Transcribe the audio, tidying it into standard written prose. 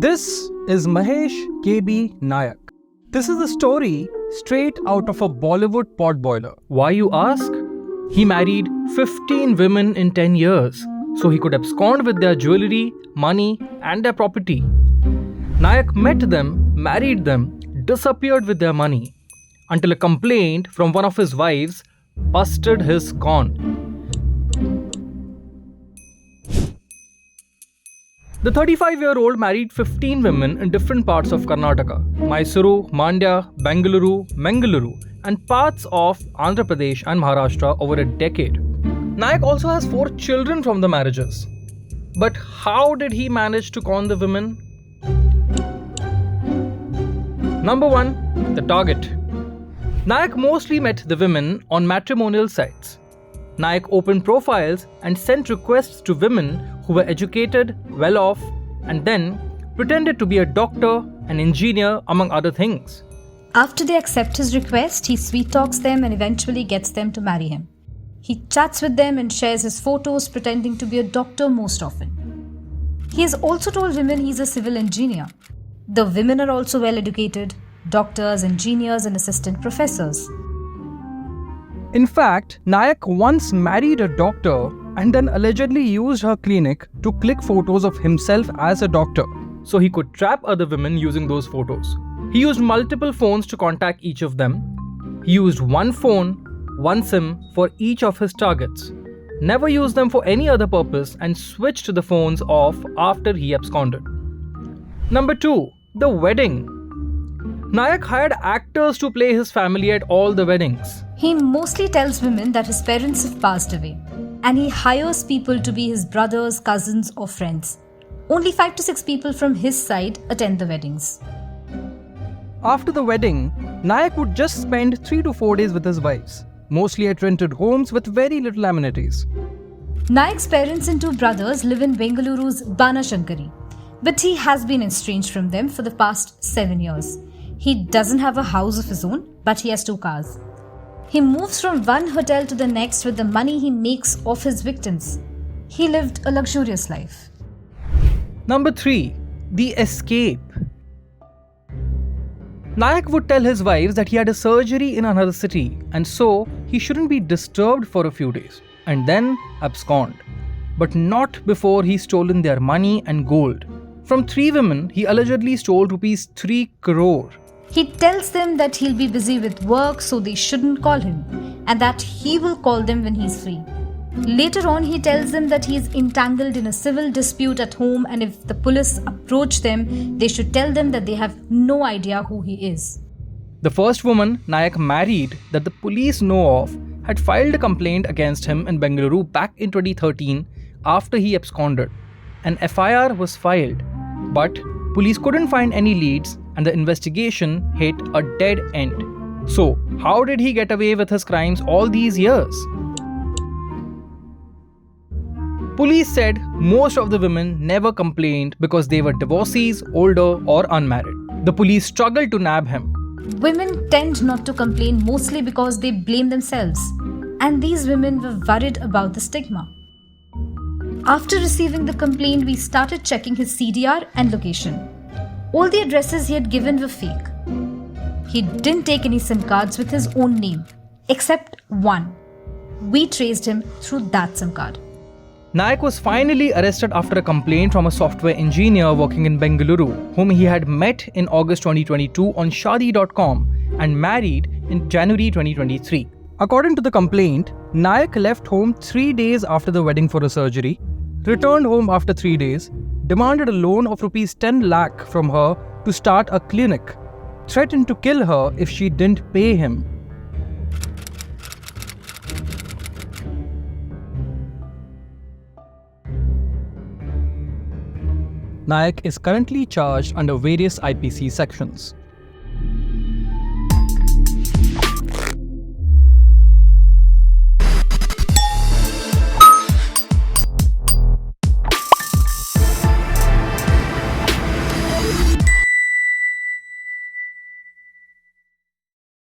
This is Mahesh KB Nayak. This is a story straight out of a Bollywood potboiler. Why, you ask? He married 15 women in 10 years, so he could abscond with their jewellery, money and their property. Nayak met them, married them, disappeared with their money, until a complaint from one of his wives busted his con. The 35-year-old married 15 women in different parts of Karnataka: Mysuru, Mandya, Bengaluru, Mangaluru, and parts of Andhra Pradesh and Maharashtra over a decade. Nayak also has 4 children from the marriages. But how did he manage to con the women? Number 1. The target. Nayak mostly met the women on matrimonial sites. Nayak opened profiles and sent requests to women who were educated, well off, and then pretended to be a doctor, an engineer, among other things. After they accept his request, he sweet talks them and eventually gets them to marry him. He chats with them and shares his photos pretending to be a doctor most often. He has also told women he's a civil engineer. The women are also well educated: doctors, engineers, and assistant professors. In fact, Nayak once married a doctor and then allegedly used her clinic to click photos of himself as a doctor, so he could trap other women using those photos. He used multiple phones to contact each of them. He used one phone, one SIM for each of his targets, never used them for any other purpose, and switched the phones off after he absconded. Number 2. The wedding. Nayak hired actors to play his family at all the weddings. He mostly tells women that his parents have passed away, and he hires people to be his brothers, cousins, or friends. Only 5 to 6 people from his side attend the weddings. After the wedding, Nayak would just spend 3 to 4 days with his wives, mostly at rented homes with very little amenities. Nayak's parents and 2 brothers live in Bengaluru's Banashankari, but he has been estranged from them for the past 7 years. He doesn't have a house of his own, but he has 2 cars. He moves from one hotel to the next with the money he makes off his victims. He lived a luxurious life. Number 3. The escape. Nayak would tell his wives that he had a surgery in another city and so he shouldn't be disturbed for a few days, and then abscond. But not before he's stolen their money and gold. From 3 women, he allegedly stole rupees 3 crore. He tells them that he'll be busy with work, so they shouldn't call him, and that he will call them when he's free. Later on, he tells them that he is entangled in a civil dispute at home, and if the police approach them, they should tell them that they have no idea who he is. The first woman Nayak married that the police know of had filed a complaint against him in Bengaluru back in 2013 after he absconded. An FIR was filed, but police couldn't find any leads and the investigation hit a dead end. So, how did he get away with his crimes all these years? Police said most of the women never complained because they were divorcees, older, or unmarried. The police struggled to nab him. Women tend not to complain mostly because they blame themselves, and these women were worried about the stigma. After receiving the complaint, we started checking his CDR and location. All the addresses he had given were fake. He didn't take any SIM cards with his own name, except one. We traced him through that SIM card. Nayak was finally arrested after a complaint from a software engineer working in Bengaluru, whom he had met in August 2022 on Shaadi.com and married in January 2023. According to the complaint, Nayak left home 3 days after the wedding for a surgery, returned home after 3 days, demanded a loan of rupees 10 lakh from her to start a clinic, threatened to kill her if she didn't pay him. Nayak is currently charged under various IPC sections.